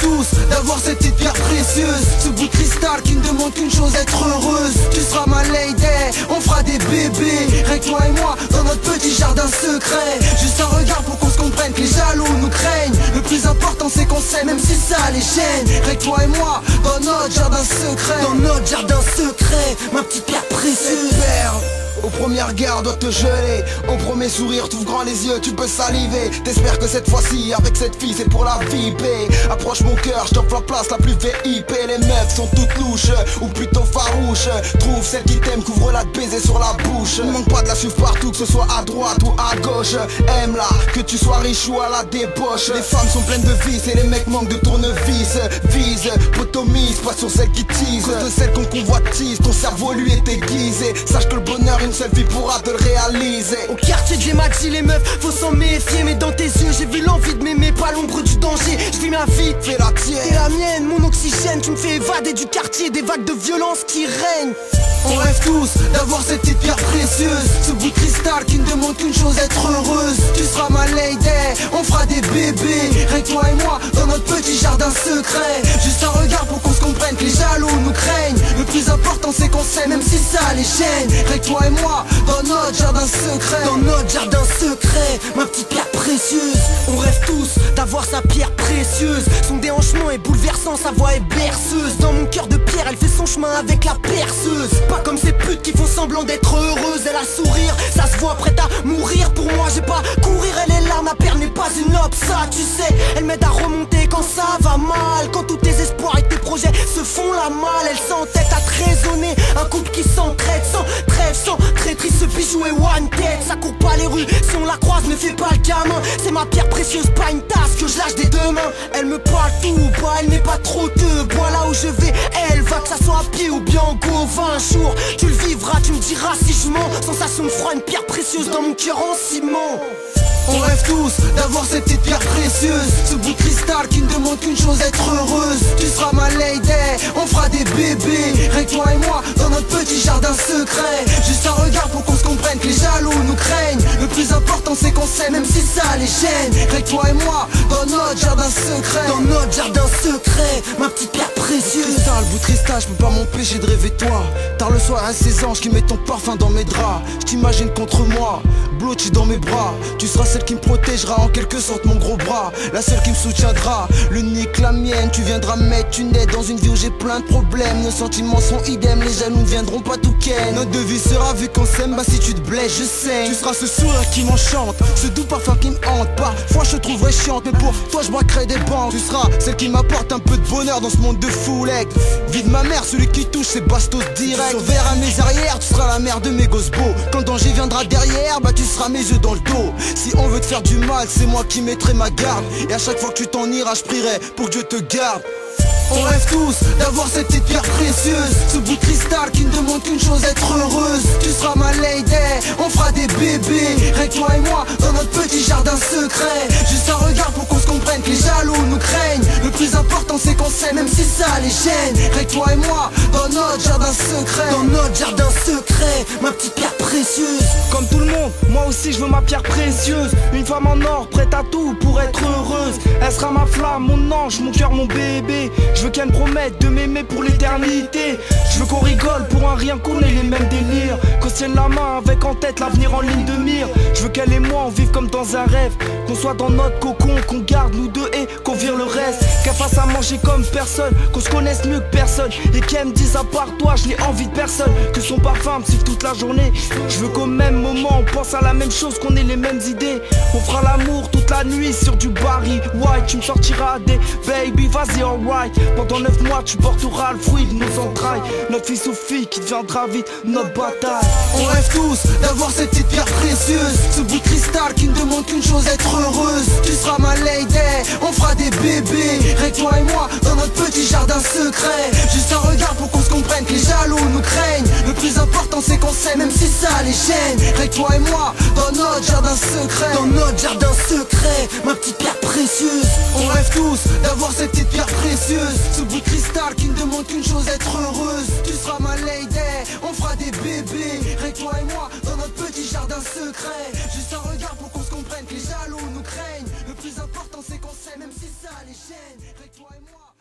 tous d'avoir cette petite pierre précieuse, ce bout de cristal qui ne demande qu'une chose, être heureuse. Tu seras ma lady, on fera des bébés, rien que toi et moi dans notre petit jardin secret. Juste un regard pour qu'on se comprenne, que les jaloux nous craignent. Le plus important c'est qu'on s'aime même si ça les gêne. Rien que toi et moi dans notre jardin secret. Dans notre jardin secret, ma petite pierre précieuse. Au premier regard doit te geler, au premier sourire t'ouvres grand les yeux, tu peux saliver. T'espères que cette fois-ci avec cette fille c'est pour la vie, B. Approche mon cœur, je t'offre la place la plus VIP. Les meufs sont toutes louches, ou plutôt farouches. Trouve celle qui t'aime, couvre-la de baiser sur la bouche. Ne manque pas de la suivre partout, que ce soit à droite ou à gauche. Aime-la, que tu sois riche ou à la débauche. Les femmes sont pleines de vices et les mecs manquent de tournevis. Vise, potomise, pas sur celle qui tease. De celle qu'on convoitise, ton cerveau lui est aiguisé. Sache que le bonheur une seule vie pourra te le réaliser. Au quartier j'ai m'a dit les meufs, faut s'en méfier. Mais dans tes yeux j'ai vu l'envie de m'aimer, pas l'ombre du danger. Je vis ma vie, fais la tienne, t'es la mienne, mon oxygène. Tu me fais évader du quartier, des vagues de violence qui règnent. On rêve tous d'avoir cette petite pierre précieuse, ce bout de cristal qui ne demande qu'une chose, être heureuse. Tu seras ma lady, on fera des bébés, rien que toi et moi dans notre petit jardin secret. Juste un regard pour qu'on se comprenne, que les jaloux nous craignent. Le plus important c'est qu'on s'aime même si ça les gêne. Rien que toi et moi dans notre jardin secret. Dans notre jardin secret, ma petite pierre précieuse. On rêve tous d'avoir sa pierre précieuse. Son déhanchement est bouleversant, sa voix est berceuse. Dans mon cœur de pierre, elle fait son chemin avec la perceuse. Pas comme ces putes qui font semblant d'être heureuses. Elle a sourire, ça se voit, prête à mourir. Pour moi j'ai pas courir, elle est là, ma paire n'est pas une ça tu sais. Elle m'aide à remonter quand ça va mal. Quand tous tes espoirs et tes projets se font la malle. Elle s'entête à te raisonner, un couple qui s'entraide sans trêve, sans traîtrise. Ce bijou est one tête, ça court pas les rues. Si on la croise, ne fais pas le gamin. C'est ma pierre précieuse, pas une tasse que je lâche des deux mains. Elle me parle tout ou pas, elle n'est pas trop de bois. Là où je vais, elle va, que ça soit à pied ou bien en gaufre. Un jour, tu le vivras, tu me diras si je mens. Sensation de froid, une pierre précieuse dans mon cœur en ciment. On rêve tous d'avoir cette petite pierre précieuse, ce bout de cristal qui ne demande qu'une chose, être heureuse. Tu seras ma lady, on fera des bébés, rien que toi et moi dans notre petit jardin secret. Juste un regard pour qu'on se comprenne, que les jaloux nous craignent. Le plus important c'est qu'on s'aime même si ça les gêne. Rien que toi et moi dans notre jardin secret. Dans notre jardin secret, ma petite pierre précieuse. Cristal, bout de cristal, je peux pas m'empêcher de rêver toi. Tard le soir à ces anges qui mettent ton parfum dans mes draps. Je t'imagine contre moi, blotti dans mes bras. Tu seras celle qui me protégera, en quelque sorte mon gros bras. La seule qui me soutiendra, l'unique, la mienne. Tu viendras mettre une aide dans une vie où j'ai plein de problèmes. Nos sentiments sont idem, les jaloux ne viendront pas tout ken. Notre devise sera vu qu'on s'aime, bah si tu te blesses je sais. Tu seras ce sourire qui m'enchante, ce doux parfum qui me hante. Parfois je te trouverai chiante, mais pour toi je braquerai des banques. Tu seras celle qui m'apporte un peu de bonheur dans ce monde de foulec. Vie de ma mère, celui qui touche c'est bastos direct. Tu surveilleras mes arrières, tu seras la mère de mes gosses beaux. Quand le danger viendra derrière, bah tu seras mes yeux dans le dos. Si on veut te faire du mal, c'est moi qui mettrai ma garde. Et à chaque fois que tu t'en iras, je prierai pour que Dieu te garde. On rêve tous d'avoir cette petite pierre précieuse, ce bout de cristal qui ne demande qu'une chose, être heureuse. Tu seras ma lady, on fera des bébés, rien que toi et moi dans notre petit jardin secret. Juste un regard pour qu'on se comprenne, que les jaloux nous craignent. Le plus important c'est qu'on s'aime même si ça les gêne. Rien que toi et moi dans notre jardin secret. Dans notre jardin secret, ma petite pierre précieuse. Comme tout le monde, moi aussi je veux ma pierre précieuse. Une femme en or, prête à tout pour être heureuse. Elle sera ma flamme, mon ange, mon cœur, mon bébé. Je veux qu'elle me promette de m'aimer pour l'éternité. Je veux qu'on rigole pour un rien, qu'on ait les mêmes délires. Qu'on se tienne la main avec en tête l'avenir en ligne de mire. Je veux qu'elle et moi on vive comme dans un rêve. Qu'on soit dans notre cocon, qu'on garde nous deux et qu'on vire le reste. Qu'elle fasse à manger comme personne, qu'on se connaisse mieux que personne. Et qu'elle me dise à part toi je n'ai envie de personne. Que son parfum me suive toute la journée. Je veux qu'au même moment on pense à la même chose, qu'on ait les mêmes idées. On fera l'amour toute la nuit sur du Barry White. Tu me sortiras des baby, vas-y alright. Pendant 9 mois tu porteras le fruit de nos entrailles. Notre fille Sophie qui deviendra vite notre bataille. On rêve tous d'avoir cette petite pierre précieuse, ce bout de cristal qui ne demande qu'une chose, être heureuse. Tu seras ma lady, on fera des bébés, rien que toi et moi dans notre petit jardin secret. Juste un regard pour qu'on se comprenne, que les jaloux nous craignent. Le plus important c'est qu'on s'aime même si ça les gêne. Rien que toi et moi dans notre jardin secret. Dans notre jardin secret, ma petite pierre précieuse. On rêve tous d'avoir cette petite pierre précieuse, ce bout de cristal qui ne demande qu'une chose, être heureuse. Tu seras ma lady, on fera des bébés, rien que toi et moi dans notre petit jardin secret. Juste un regard pour qu'on se comprenne, que les jaloux nous craignent. Le plus important c'est qu'on s'aime même si ça les gêne. toi et moi,